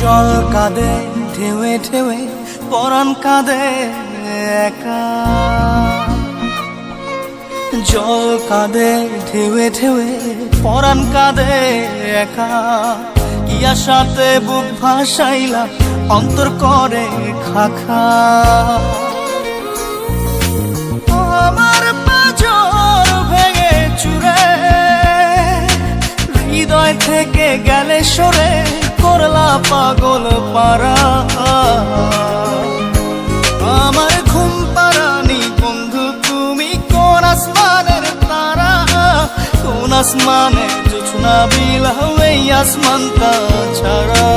জল কাঁদে ঢেউে ঢেউে পরাণ কাঁদে একা, জল কাঁদে ঢেউে ঢেউে পরাণ কাঁদে একা। কি আশাতে বুক ভাসাইলা অন্তর করে খাখা, আমার পাঁজর ভেঙে চুরে হৃদয় থেকে গেলে সরে করলা পাগল পারা। আমার ঘুম পারানি বন্ধু তুমি কোন আসমানের তারা, কোন আসমানের জোছনা বিলাও এই আসমানটা ছাড়া।